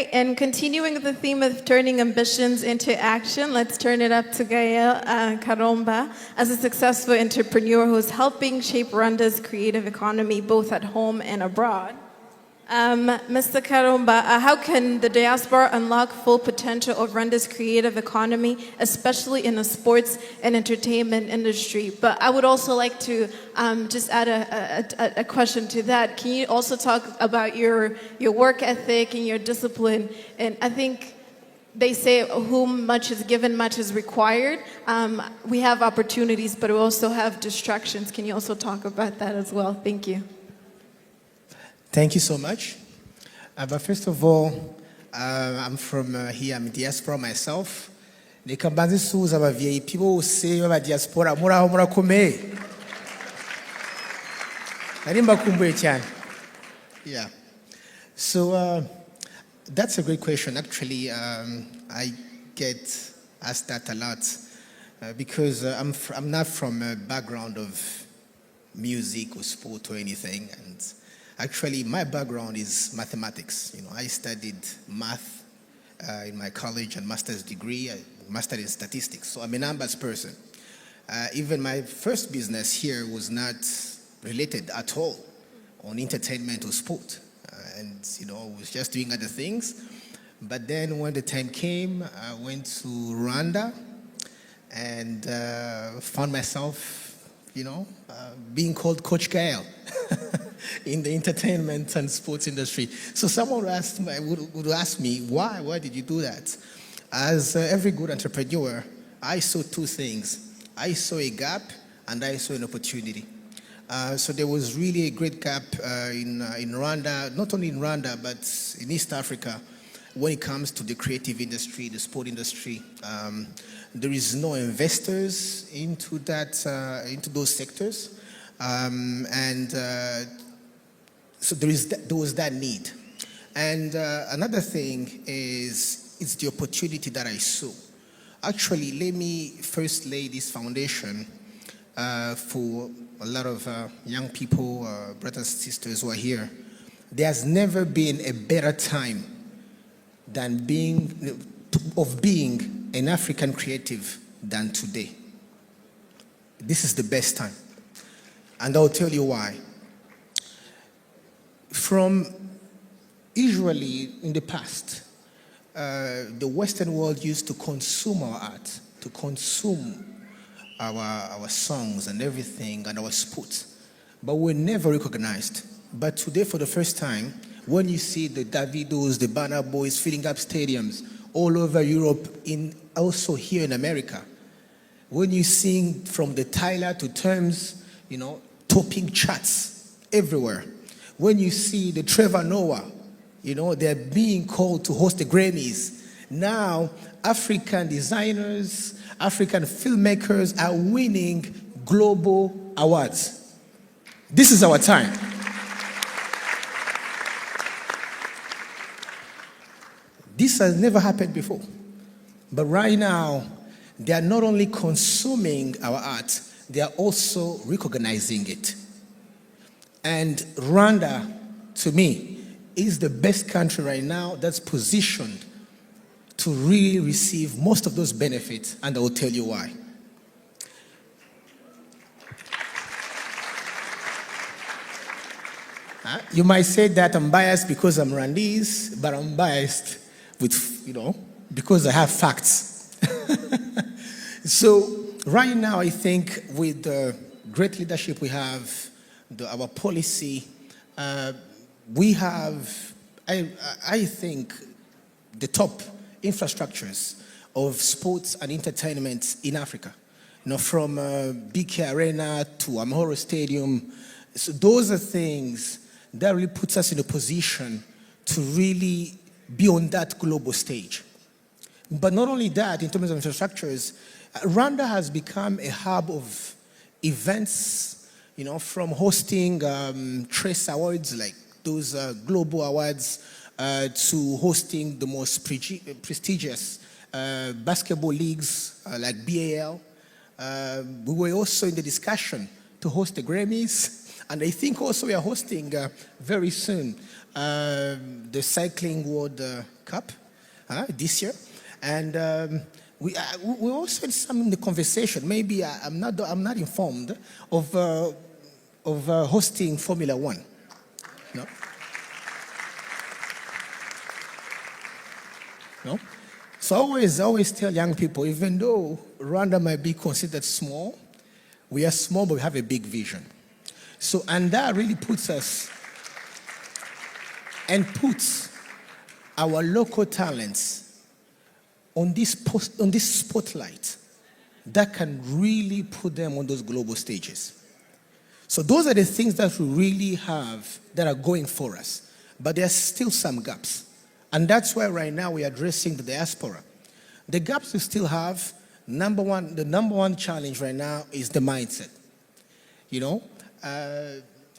Great. And continuing the theme of turning ambitions into action, let's turn it up to Gael Karomba as a successful entrepreneur who's helping shape Rwanda's creative economy both at home and abroad. Mr. Karomba, how can the diaspora unlock full potential of Rwanda's creative economy, especially in the sports and entertainment industry? But I would also like to just add a question to that. Can you also talk about your work ethic and your discipline? And I think they say whom much is given, much is required. We have opportunities, but we also have distractions. Can you also talk about that as well? Thank you. Thank you so much. But first of all, I'm from here, I'm diaspora myself. People who say about diaspora, yeah. So that's a great question. Actually, I get asked that a lot because I'm not from a background of music or sport or anything, and actually, my background is mathematics. You know, I studied math in my college and master's degree. I mastered in statistics, so I'm a numbers person. Even my first business here was not related at all on entertainment or sport, and you know, I was just doing other things. But then, when the time came, I went to Rwanda and found myself, you know, being called Coach Gael. In the entertainment and sports industry. So someone would ask me, why did you do that? As every good entrepreneur, I saw two things. I saw a gap and I saw an opportunity. So there was really a great gap in Rwanda, not only in Rwanda, but in East Africa, when it comes to the creative industry, the sport industry. There is no investors into those sectors. So there was that need. And another thing is, it's the opportunity that I saw. Actually, let me first lay this foundation for a lot of young people, brothers and sisters who are here. There's never been a better time than being an African creative than today. This is the best time. And I'll tell you why. From usually in the past, the Western world used to consume our art, to consume our songs and everything and our sports, but we're never recognized. But today, for the first time, when you see the Davidos, the Banner Boys filling up stadiums all over Europe, also here in America, when you sing from the Tyler to Terms, you know, topping charts everywhere. When you see the Trevor Noah, you know, they're being called to host the Grammys. Now, African designers, African filmmakers are winning global awards. This is our time. This has never happened before. But right now, they are not only consuming our art, they are also recognizing it. And Rwanda, to me, is the best country right now that's positioned to really receive most of those benefits, and I will tell you why. You might say that I'm biased because I'm Rwandese, but I'm biased with, you know, because I have facts. So right now, I think with the great leadership we have, our policy, we have, I think, the top infrastructures of sports and entertainment in Africa. You know, from BK Arena to Amahoro Stadium. So those are things that really puts us in a position to really be on that global stage. But not only that, in terms of infrastructures, Rwanda has become a hub of events, you know, from hosting Trace Awards, like those global awards, to hosting the most prestigious basketball leagues like BAL. We were also in the discussion to host the Grammys, and I think also we are hosting very soon the Cycling World Cup this year. And we also had some in the conversation. Maybe I'm not informed of hosting Formula One. No. No. So I always tell young people, even though Rwanda might be considered small, we are small, but we have a big vision. So, and that really puts us and puts our local talents on this spotlight that can really put them on those global stages. So those are the things that we really have that are going for us. But there are still some gaps. And that's why right now we are addressing the diaspora. The gaps we still have, the number one challenge right now is the mindset. You know,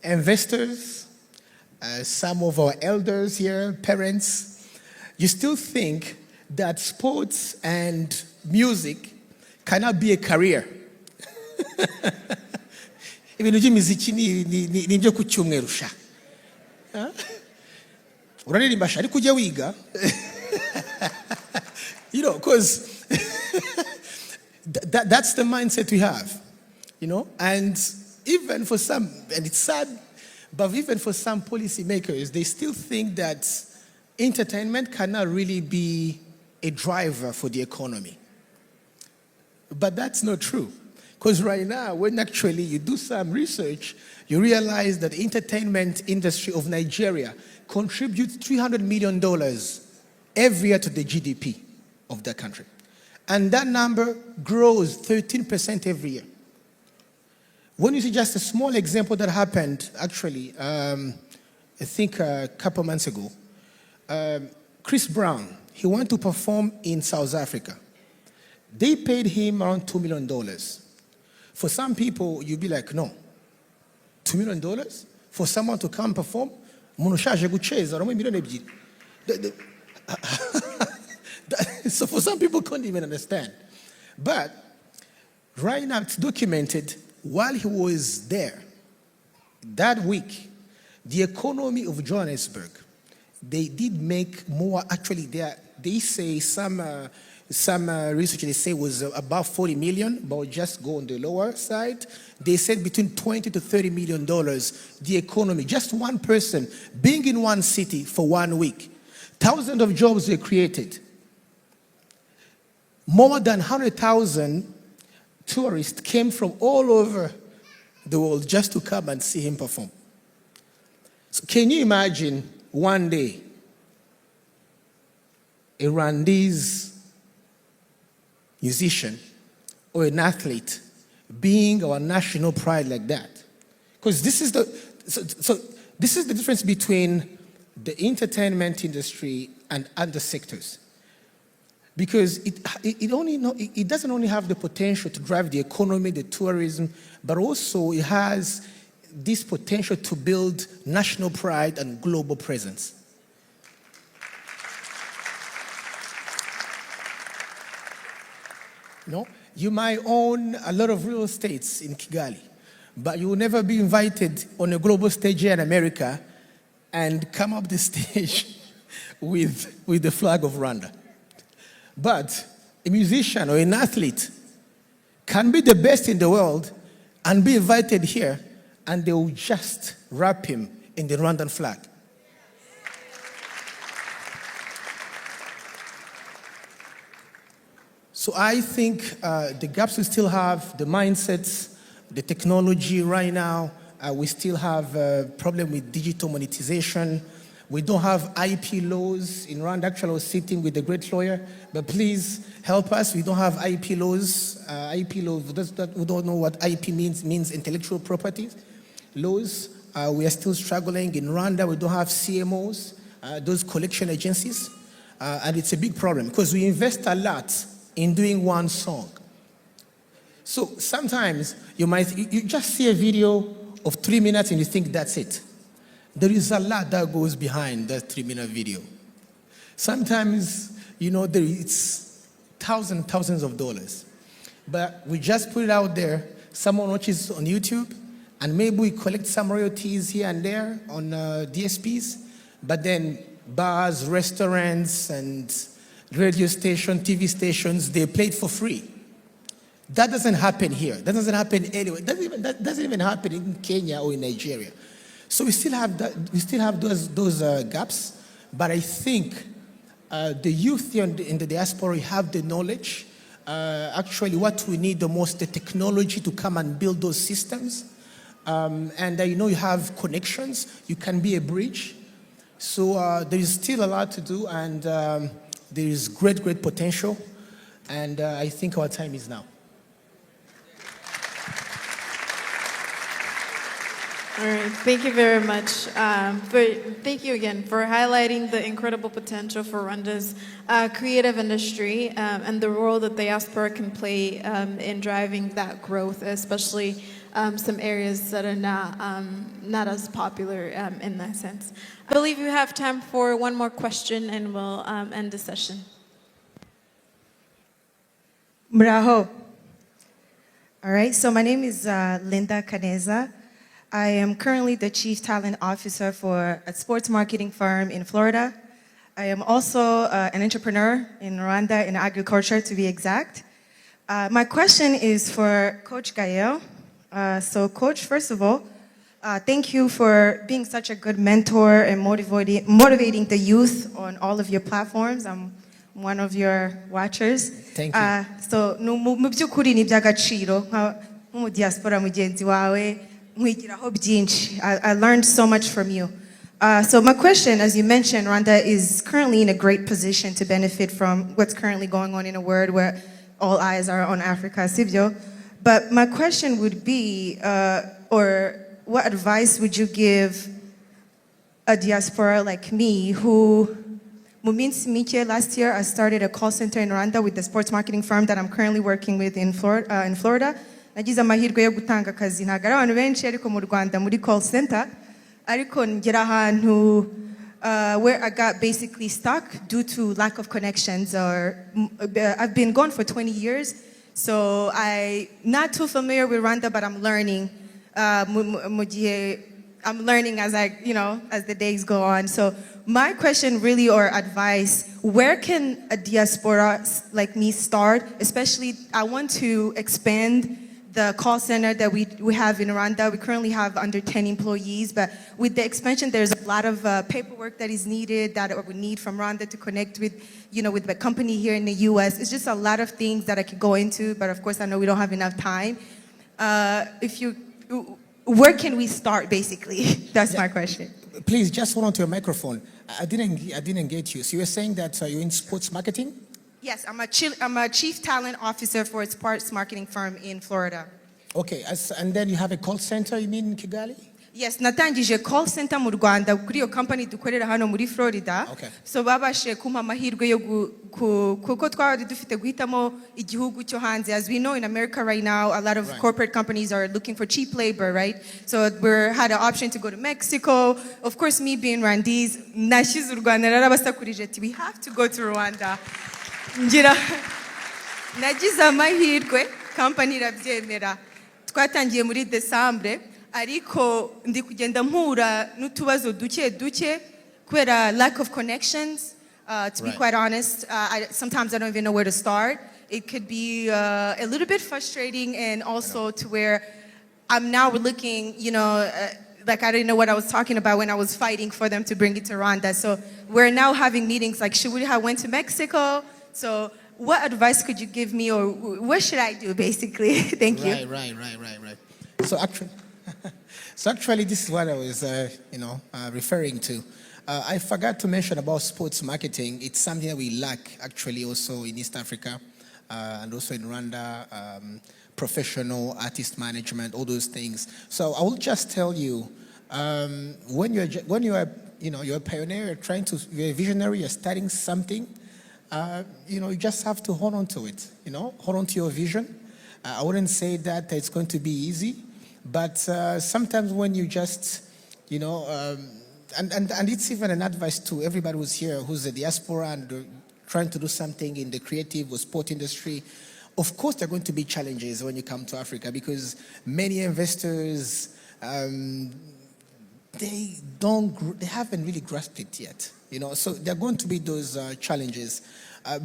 investors, some of our elders here, parents, you still think that sports and music cannot be a career. Ibintu by'imiziki ni byo ku cyumweru sha. Uraririmba sha ariko ujye wiga. You know, because that's the mindset we have. You know, and even for some, and it's sad, but even for some policymakers, they still think that entertainment cannot really be a driver for the economy. But that's not true. Because right now, when actually you do some research, you realize that the entertainment industry of Nigeria contributes $300 million every year to the GDP of that country. And that number grows 13% every year. When you see just a small example that happened, actually, I think a couple months ago, Chris Brown, he went to perform in South Africa. They paid him around $2 million. For some people, you'd be like, no, $2 million? For someone to come perform? So for some people, couldn't even understand. But right now, it's documented, while he was there, that week, the economy of Johannesburg, they did make more, actually, they say some research they say was about 40 million, but just go on the lower side. They said between 20 to $30 million, the economy, just one person being in one city for 1 week. Thousands of jobs were created. More than 100,000 tourists came from all over the world just to come and see him perform. So can you imagine one day a Rwandese musician or an athlete being our national pride like that? Because this is this is the difference between the entertainment industry and other sectors. Because it doesn't only have the potential to drive the economy, the tourism, but also it has this potential to build national pride and global presence. No, you might own a lot of real estates in Kigali, but you will never be invited on a global stage here in America and come up the stage with the flag of Rwanda. But a musician or an athlete can be the best in the world and be invited here, and they will just wrap him in the Rwandan flag. So I think the gaps we still have, the mindsets, the technology right now, we still have a problem with digital monetization. We don't have IP laws in Rwanda. Actually, I was sitting with a great lawyer, but please help us. We don't have IP laws. IP laws, we don't know what IP means intellectual property laws. We are still struggling. In Rwanda, we don't have CMOs, those collection agencies, and it's a big problem because we invest a lot in doing one song. So sometimes you just see a video of 3 minutes and you think that's it. There is a lot that goes behind that 3-minute video. Sometimes, it's thousands of dollars. But we just put it out there, someone watches on YouTube, and maybe we collect some royalties here and there on DSPs, but then bars, restaurants, and radio stations, TV stations, they play it for free. That doesn't happen here. That doesn't happen anywhere. That doesn't even happen in Kenya or in Nigeria. So we still have that. We still have those gaps. But I think the youth here in the diaspora have the knowledge. Actually, what we need the most, the technology to come and build those systems. And you have connections. You can be a bridge. So there is still a lot to do, and there is great potential. And I think our time is now. All right, thank you very much. Thank you again for highlighting the incredible potential for Rwanda's creative industry and the role that the diaspora can play in driving that growth, especially some areas that are not as popular in that sense. I believe we have time for one more question and we'll end the session. Muraho. All right, so my name is Linda Caneza. I am currently the Chief Talent Officer for a sports marketing firm in Florida. I am also an entrepreneur in Rwanda in agriculture, to be exact. My question is for Coach Gael. So Coach, first of all, thank you for being such a good mentor and motivating the youth on all of your platforms. I'm one of your watchers. Thank you. So mu by'ukuri ni by'agaciro mu diaspora mugenzi wawe. I learned so much from you. So my question, as you mentioned, Rwanda is currently in a great position to benefit from what's currently going on in a world where all eyes are on Africa, Sibyo. But my question would be, or what advice would you give a diaspora like me who, last year I started a call center in Rwanda with the sports marketing firm that I'm currently working with in Florida. Nagize amahirwe yo gutanga akazi ntago ari abantu benshi ariko mu Rwanda muri call center ariko ngera ahantu where I got basically stuck due to lack of connections. I've been gone for 20 years, so I'm not too familiar with Rwanda, but I'm learning. I'm learning as as the days go on. So my question really, or advice, where can a diaspora like me start? Especially, I want to expand the call center that we have in Rwanda. We currently have under 10 employees, but with the expansion, there's a lot of paperwork that is needed that we need from Rwanda to connect with, with the company here in the US. It's just a lot of things that I could go into, but of course I know we don't have enough time. Where can we start, basically? That's my question. Please, just hold on to your microphone. I didn't get you. So you were saying that you're in sports marketing? Yes, I'm a chief talent officer for a sports marketing firm in Florida. Okay, and then you have a call center, you mean in Kigali? Yes, natangije call center mu Rwanda kuri iyo company dukorera hano muri Florida. Okay. So babashe kumpa amahirwe yo kuko twari dufite guhitamo igihugu cyo hanze. As we know in America right now, a lot of corporate companies are looking for cheap labor, right? So we had an option to go to Mexico. Of course, me being Rwandese, nashize u Rwanda rarabasakurije ati we have to go to Rwanda. Ngira nagize amahirwe company irabyemera. Twatangiye muri December. Ariko ndi kugenda mpura n'utubazo duke kubera lack of connections. To be quite honest, sometimes I don't even know where to start. It could be a little bit frustrating, and also to where I'm now looking, like I didn't know what I was talking about when I was fighting for them to bring it to Rwanda. So we're now having meetings like, should we have went to Mexico? So what advice could you give me, or what should I do, basically? Thank you. Right. So actually, this is what I was, referring to. I forgot to mention about sports marketing. It's something that we lack actually also in East Africa and also in Rwanda. Professional artist management, all those things. So I will just tell you, when you're a pioneer, you're a visionary, you're starting something. You just have to hold on to it. Hold on to your vision. I wouldn't say that it's going to be easy. But sometimes when you just, and it's even an advice to everybody who's here, who's a diaspora and trying to do something in the creative or sport industry. Of course, there are going to be challenges when you come to Africa because many investors, they haven't really grasped it yet. So there are going to be those challenges.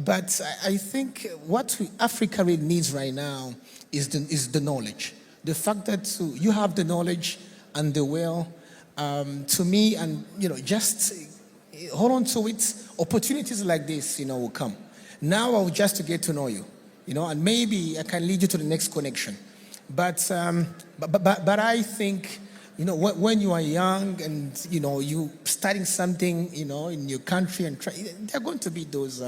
But I think what Africa really needs right now is the knowledge. The fact that you have the knowledge and the will, to me, and just hold on to it. Opportunities like this, will come. Now I'll just to get to know you, and maybe I can lead you to the next connection. But I think, when you are young and you starting something, in your country, and there are going to be those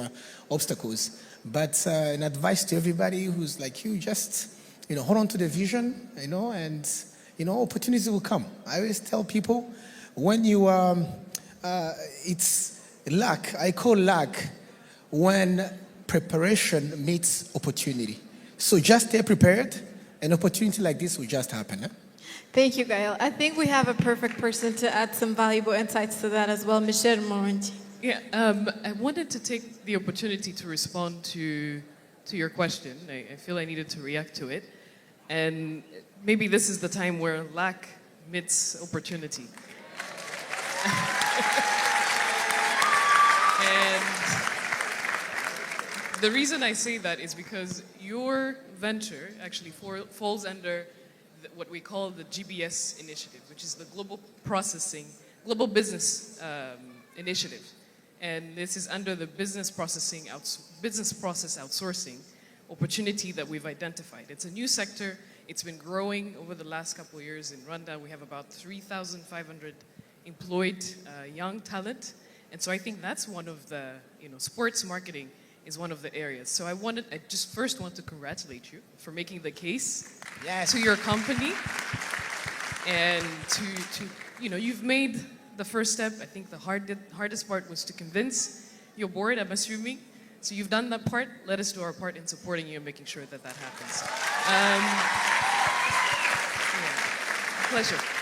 obstacles. But an advice to everybody who's like you, just hold on to the vision, and opportunities will come. I always tell people, when you it's luck. I call luck when preparation meets opportunity. So just stay prepared. An opportunity like this will just happen. Thank you, Gael. I think we have a perfect person to add some valuable insights to that as well, Michelle Moranti. Yeah, I wanted to take the opportunity to respond to your question. I feel I needed to react to it. And maybe this is the time where lack meets opportunity. And the reason I say that is because your venture actually falls under what we call the GBS initiative, which is the Global Business Initiative. And this is under the business process outsourcing opportunity that we've identified. It's a new sector. It's been growing over the last couple of years. In Rwanda, we have about 3,500 employed young talent. And so I think that's one of the, sports marketing is one of the areas. So I just first want to congratulate you for making the case to your company. And you've made the first step. I think the hardest part was to convince your board, I'm assuming. So you've done that part. Let us do our part in supporting you and making sure that happens. Pleasure.